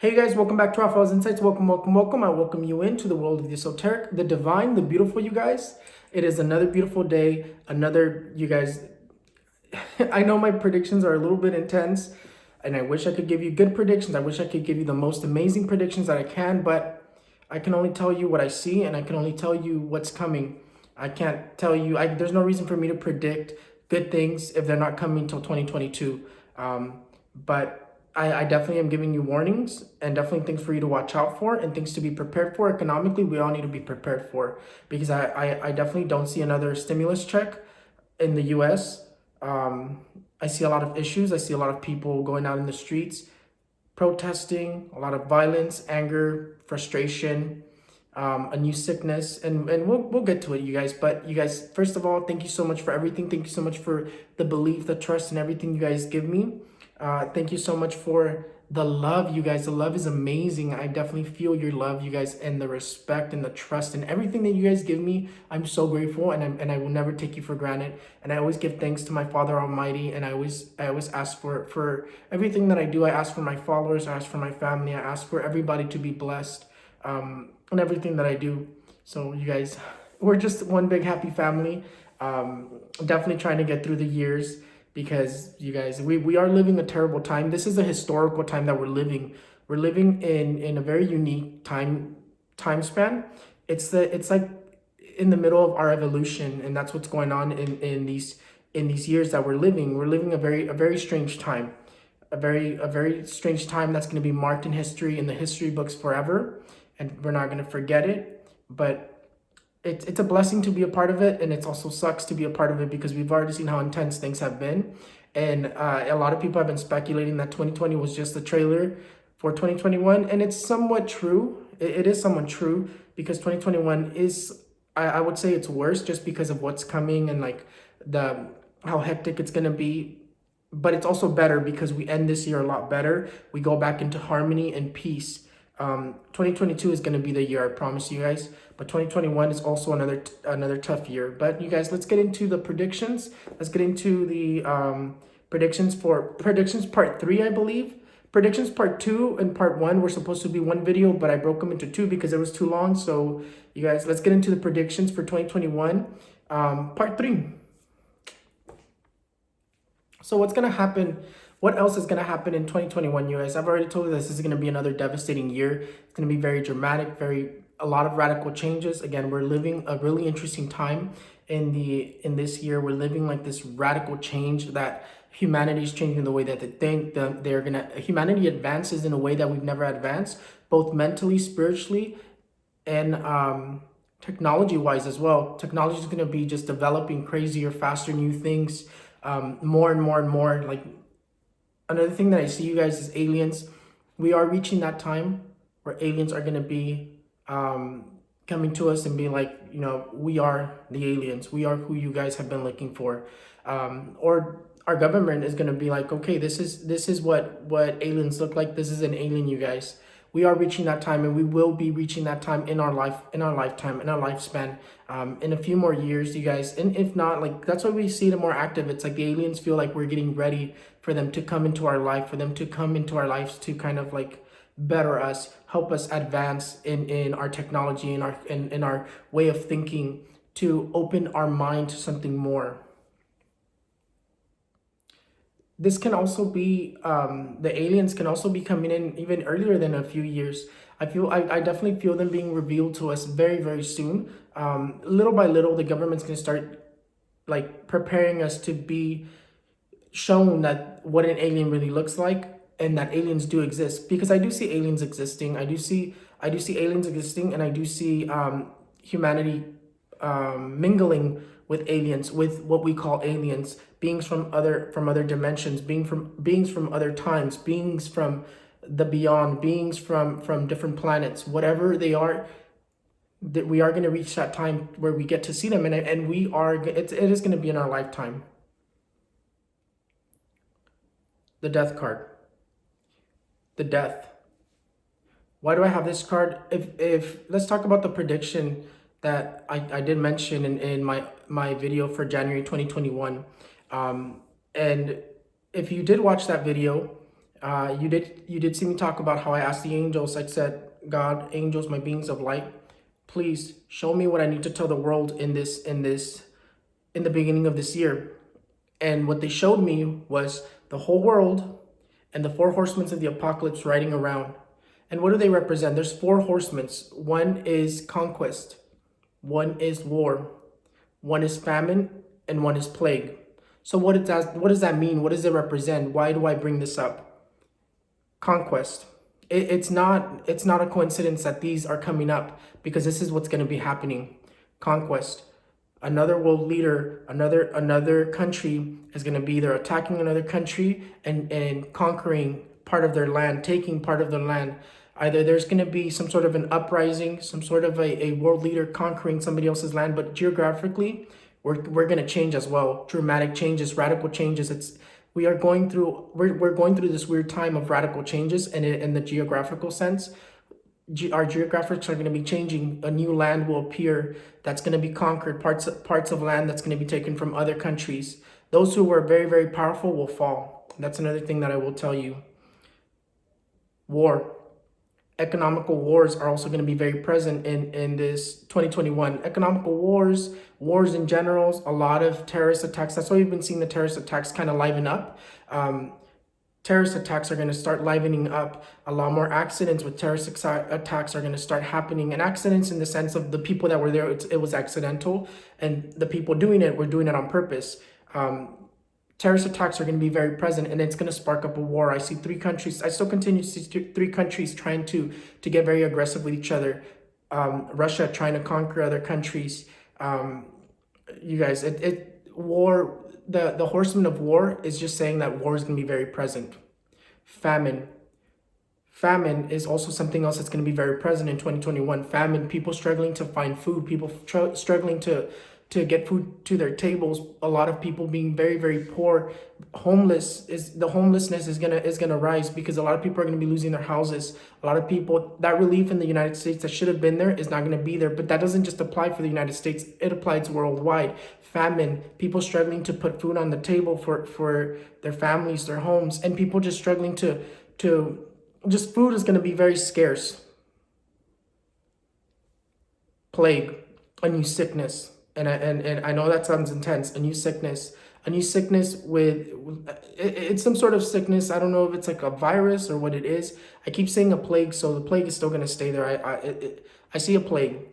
Hey guys, welcome back to Raphaelsinsights. Welcome. I welcome you into the world of the esoteric, the divine, the beautiful, you guys. It is another beautiful day. You guys, I know my predictions are a little bit intense, and I wish I could give you good predictions. I wish I could give you the most amazing predictions that I can, but I can only tell you what I see, and I can only tell you what's coming. I can't tell you, there's no reason for me to predict good things if they're not coming until 2022. But I definitely am giving you warnings and definitely things for you to watch out for and things to be prepared for. Economically, we all need to be prepared for, because I definitely don't see another stimulus check in the US. I see a lot of issues. I see a lot of people going out in the streets, protesting, a lot of violence, anger, frustration, a new sickness, and we'll get to it, you guys. But you guys, first of all, thank you so much for everything. Thank you so much for the belief, the trust, and everything you guys give me. Thank you so much for the love, you guys. The love is amazing. I definitely feel your love, you guys, and the respect and the trust and everything that you guys give me. I'm so grateful, and I will never take you for granted. And I always give thanks to my Father Almighty, and I always ask for everything that I do. I ask for my followers, I ask for my family, I ask for everybody to be blessed, and everything that I do. So you guys, we're just one big happy family. Definitely trying to get through the years, because you guys, we are living a terrible time. This is a historical time that we're living. We're living in a very unique time span. It's like in the middle of our evolution, and that's what's going on in these years that we're living. We're living a very strange time. A very strange time that's going to be marked in history, in the history books forever, and we're not going to forget it. But it's a blessing to be a part of it, and it also sucks to be a part of it, because we've already seen how intense things have been. And a lot of people have been speculating that 2020 was just a trailer for 2021, and it's somewhat true. It is somewhat true, because 2021 is, I would say it's worse, just because of what's coming and like how hectic it's gonna be. But it's also better because we end this year a lot better. We go back into harmony and peace. 2022 is going to be the year, I promise you guys. But 2021 is also another tough year. But you guys, let's get into the predictions. Let's get into the predictions part 3, I believe. Predictions part 2 and part 1 were supposed to be one video, but I broke them into 2 because it was too long. So you guys, let's get into the predictions for 2021, part 3. So what's going to happen? What else is going to happen in 2021, you guys? I've already told you this is going to be another devastating year. It's going to be very dramatic, a lot of radical changes. Again, we're living a really interesting time in this year. We're living like this radical change that humanity is changing the way that they think. Humanity advances in a way that we've never advanced, both mentally, spiritually, and technology-wise as well. Technology is going to be just developing crazier, faster, new things, more and more and more. Like, another thing that I see, you guys, is aliens. We are reaching that time where aliens are going to be coming to us and be like, we are the aliens. We are who you guys have been looking for. Or our government is going to be like, okay, this is what aliens look like. This is an alien, you guys. We are reaching that time, and we will be reaching that time in our lifetime, in our lifespan, in a few more years, you guys. And if not, like, that's why we see them more active. It's like the aliens feel like we're getting ready for them to come into our life, for them to come into our lives to kind of like better us, help us advance in our technology, in our way of thinking, to open our mind to something more. This can also be, the aliens can also be coming in even earlier than a few years. I definitely feel them being revealed to us very soon. Little by little, the government's going to start like preparing us to be shown that what an alien really looks like, and that aliens do exist. Because I do see aliens existing. I do see aliens existing, and I do see humanity mingling with aliens, with what we call aliens, beings from other dimensions, beings from other times, beings from the beyond, beings from different planets, whatever they are. That we are going to reach that time where we get to see them, and it is going to be in our lifetime. The death card. The death. Why do I have this card? If let's talk about the prediction that I did mention in my video for January 2021. And if you did watch that video, You did see me talk about how I asked the angels. I said, God, angels, my beings of light, please show me what I need to tell the world in the beginning of this year. And what they showed me was the whole world and the four horsemen of the apocalypse riding around. And what do they represent? There's four horsemen. One is conquest, one is war, one is famine, and one is plague. So what does that mean? What does it represent? Why do I bring this up? Conquest. It's not a coincidence that these are coming up, because this is what's going to be happening. Conquest. Another world leader, another country is going to be either attacking another country and conquering part of their land, taking part of their land. Either there's going to be some sort of an uprising, some sort of a world leader conquering somebody else's land, but geographically, we're going to change as well. Dramatic changes, radical changes. We're going through this weird time of radical changes, and in the geographical sense, our geographics are going to be changing. A new land will appear that's going to be conquered, parts of land that's going to be taken from other countries. Those who were very, very powerful will fall. That's another thing that I will tell you. War. Economical wars are also going to be very present in this 2021. Economical wars in general, a lot of terrorist attacks. That's why we've been seeing the terrorist attacks kind of liven up. Terrorist attacks are going to start livening up. A lot more accidents with terrorist attacks are going to start happening. And accidents in the sense of the people that were there, it was accidental. And the people doing it were doing it on purpose. Terrorist attacks are going to be very present, and it's going to spark up a war. I see three countries. I still continue to see three countries trying to get very aggressive with each other. Russia trying to conquer other countries. You guys, war. The horseman of war is just saying that war is going to be very present. Famine. Famine is also something else that's going to be very present in 2021. Famine, people struggling to find food, people struggling to get food to their tables. A lot of people being very, very poor. Homelessness is gonna rise, because a lot of people are gonna be losing their houses. A lot of people, that relief in the United States that should have been there is not gonna be there. But that doesn't just apply for the United States, it applies worldwide. Famine, people struggling to put food on the table for their families, their homes, and people just struggling to just food is gonna be very scarce. Plague, a new sickness. And I know that sounds intense. A new sickness with it's some sort of sickness. I don't know if it's like a virus or what it is. I keep saying a plague, so the plague is still gonna stay there. I see a plague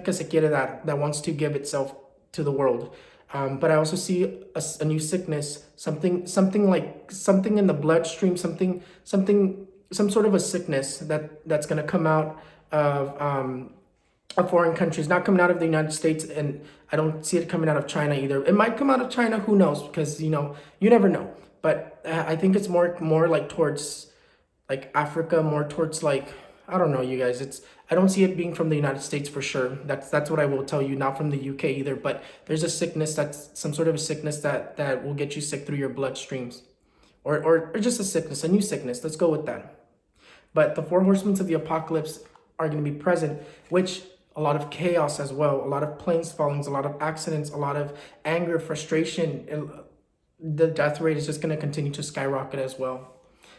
que se quiere dar, that wants to give itself to the world. But I also see a new sickness, something in the bloodstream, some sort of a sickness that's gonna come out of foreign countries, not coming out of the United States, and I don't see it coming out of China either. It might come out of China, who knows? Because you never know. But I think it's more like towards like Africa, more towards like, I don't know, you guys. I don't see it being from the United States for sure. That's what I will tell you. Not from the UK either. But there's a sickness that's some sort of a sickness that will get you sick through your bloodstreams, or just a sickness, a new sickness. Let's go with that. But the four horsemen of the apocalypse are going to be present, which a lot of chaos as well, a lot of planes fallings, a lot of accidents, a lot of anger, frustration. The death rate is just going to continue to skyrocket as well.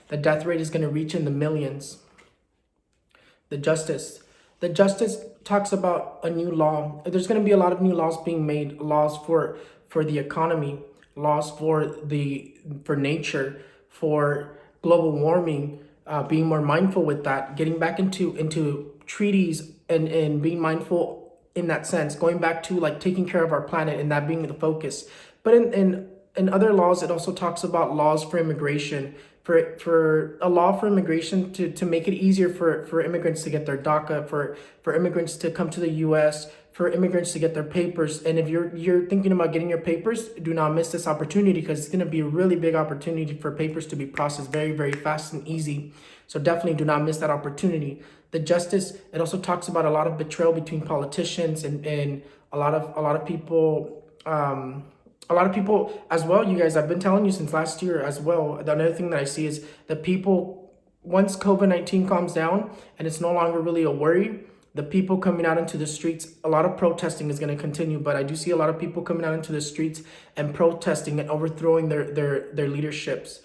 The death rate is going to reach in the millions. The justice talks about a new law. There's going to be a lot of new laws being made, laws for the economy, laws for nature, for global warming, being more mindful with that, getting back into treaties and being mindful in that sense, going back to like taking care of our planet and that being the focus. But in other laws, it also talks about laws for immigration, for a law for immigration to make it easier for immigrants to get their DACA, for immigrants to come to the US, for immigrants to get their papers. And if you're thinking about getting your papers, do not miss this opportunity, because it's going to be a really big opportunity for papers to be processed very, very fast and easy. So definitely do not miss that opportunity. The justice, it also talks about a lot of betrayal between politicians and a lot of people, as well. You guys, I've been telling you since last year as well. Another thing that I see is the people, once COVID-19 calms down and it's no longer really a worry, the people coming out into the streets, a lot of protesting is going to continue, but I do see a lot of people coming out into the streets and protesting and overthrowing their leaderships.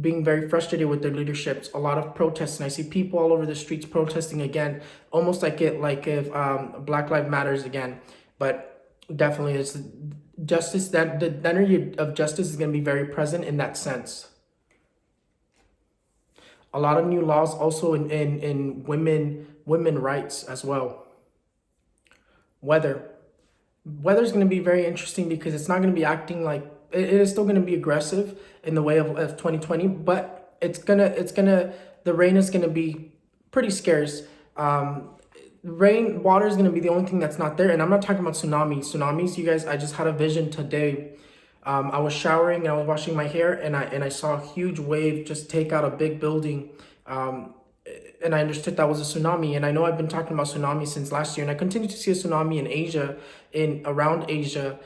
being very frustrated with their leaderships. A lot of protests, and I see people all over the streets protesting again, almost like if Black Lives Matters again. But definitely, it's justice. That the energy of justice is going to be very present in that sense. A lot of new laws also in women rights as well. Weather's going to be very interesting because it's not going to be acting like it is still going to be aggressive in the way of 2020, but the rain is going to be pretty scarce. Water is going to be the only thing that's not there, and I'm not talking about tsunamis. You guys, I just had a vision today. I was showering and I was washing my hair, and I saw a huge wave just take out a big building. And I understood that was a tsunami. And I know I've been talking about tsunami since last year, and I continue to see a tsunami in Asia, around Asia,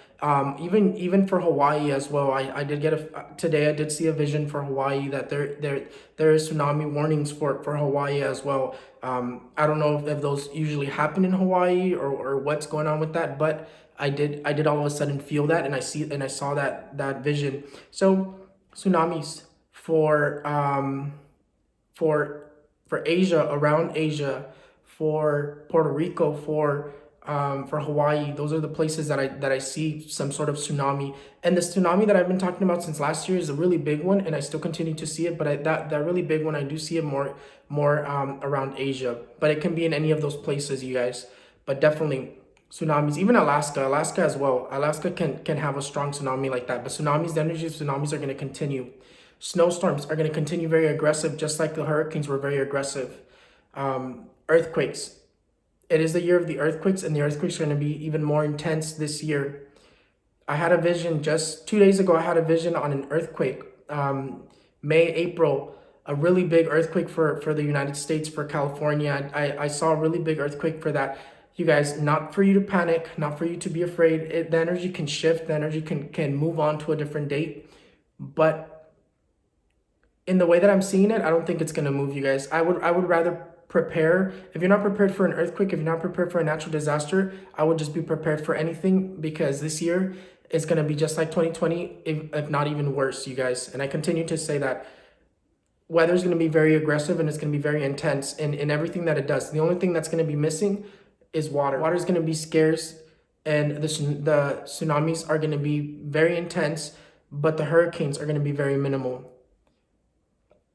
even for Hawaii as well. I did get today. I did see a vision for Hawaii that there is tsunami warnings for Hawaii as well. I don't know if those usually happen in Hawaii or what's going on with that, but I did all of a sudden feel that, and I saw that vision. So tsunamis for Asia, around Asia, for Puerto Rico, for Hawaii. Those are the places that I see some sort of tsunami. And the tsunami that I've been talking about since last year is a really big one, and I still continue to see it. But that really big one, I do see it more around Asia. But it can be in any of those places, you guys. But definitely tsunamis, even Alaska as well. Alaska can have a strong tsunami like that. But tsunamis, the energy of tsunamis are going to continue. Snowstorms are going to continue very aggressive, just like the hurricanes were very aggressive. Earthquakes. It is the year of the earthquakes, and the earthquakes are going to be even more intense this year. I had a vision just 2 days ago. I had a vision on an earthquake. May, April, a really big earthquake for the United States, for California. I saw a really big earthquake for that. You guys, not for you to panic, not for you to be afraid. The energy can shift. The energy can move on to a different date. But in the way that I'm seeing it, I don't think it's going to move, you guys. I would rather prepare. If you're not prepared for an earthquake, if you're not prepared for a natural disaster, I would just be prepared for anything, because this year is going to be just like 2020, if not even worse, you guys. And I continue to say that weather is going to be very aggressive, and it's going to be very intense in everything that it does. The only thing that's going to be missing is water. Water is going to be scarce, and the tsunamis are going to be very intense, but the hurricanes are going to be very minimal.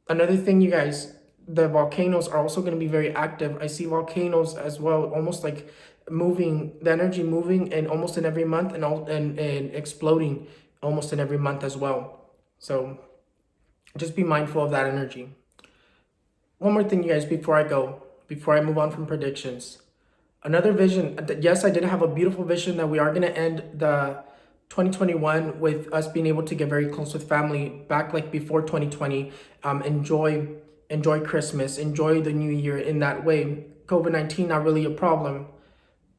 Another thing, you guys, the volcanoes are also going to be very active. I see volcanoes as well, almost like moving, the energy moving, and almost in every month, and exploding almost in every month as well. So just be mindful of that energy. One more thing, you guys, before I move on from predictions. Another vision. Yes, I did have a beautiful vision that we are going to end the 2021 with us being able to get very close with family back like before 2020. Enjoy Christmas, enjoy the new year in that way. COVID-19 not really a problem.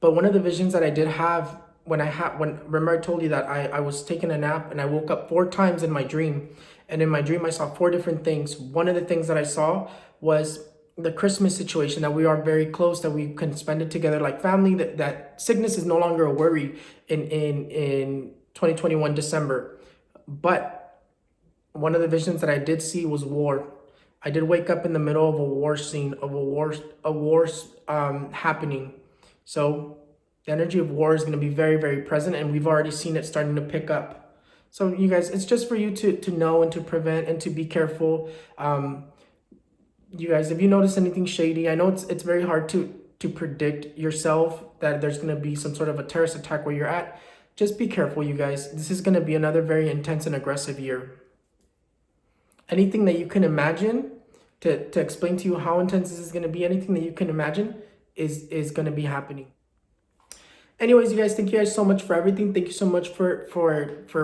But one of the visions that I did have remember I told you that I was taking a nap, and I woke up 4 times in my dream. And in my dream I saw 4 different things. One of the things that I saw was the Christmas situation, that we are very close, that we can spend it together like family, that sickness is no longer a worry in 2021 December. But one of the visions that I did see was war. I did wake up in the middle of a war scene, of a war happening. So the energy of war is going to be very, very present, and we've already seen it starting to pick up. So you guys, it's just for you to know and to prevent and to be careful. You guys, if you notice anything shady, I know it's very hard to predict yourself that there's going to be some sort of a terrorist attack where you're at. Just be careful, you guys. This is going to be another very intense and aggressive year. Anything that you can imagine, to explain to you how intense this is going to be, anything that you can imagine is going to be happening. Anyways, you guys, thank you guys so much for everything. Thank you so much for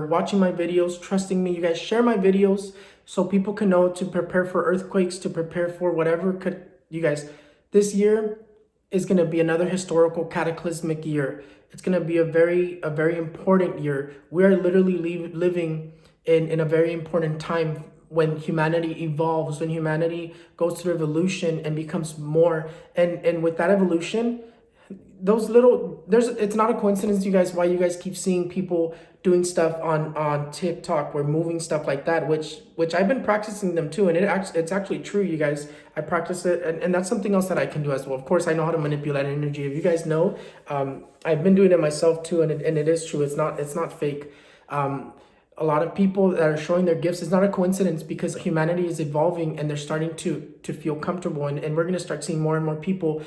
watching my videos, trusting me. You guys share my videos so people can know to prepare for earthquakes, to prepare for whatever could. You guys, this year is going to be another historical cataclysmic year. It's going to be a very important year. We are literally living in a very important time, when humanity evolves, when humanity goes through evolution and becomes more. And with that evolution, those little, it's not a coincidence, you guys, why you guys keep seeing people doing stuff on TikTok, we're moving stuff like that, which I've been practicing them too, and it's actually true, you guys. I practice it, and that's something else that I can do as well. Of course, I know how to manipulate energy. If you guys know, I've been doing it myself too, and it is true. It's not fake. A lot of people that are showing their gifts, it's not a coincidence, because humanity is evolving and they're starting to feel comfortable, and we're going to start seeing more and more people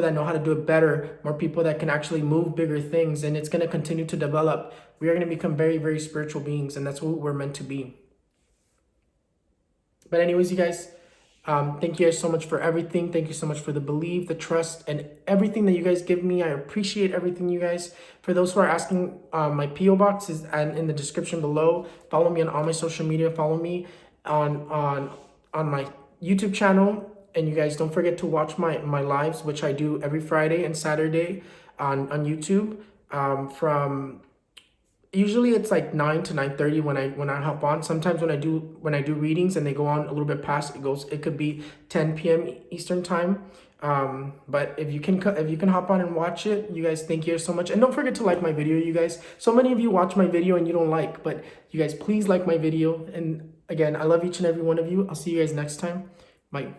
that know how to do it better, more people that can actually move bigger things, and it's going to continue to develop. We are going to become very, very spiritual beings, and that's what we're meant to be. But anyways, you guys, thank you guys so much for everything. Thank you so much for the belief, the trust, and everything that you guys give me. I appreciate everything, you guys. For those who are asking, my P.O. box is in the description below. Follow me on all my social media. Follow me on my YouTube channel. And you guys, don't forget to watch my lives, which I do every Friday and Saturday on YouTube. From usually it's like 9 to 9:30 when I hop on. Sometimes when I do readings and they go on a little bit past, it could be 10 p.m. Eastern time. But if you can hop on and watch it, you guys, thank you so much. And don't forget to like my video, you guys. So many of you watch my video and you don't like, but you guys, please like my video. And again, I love each and every one of you. I'll see you guys next time. Bye.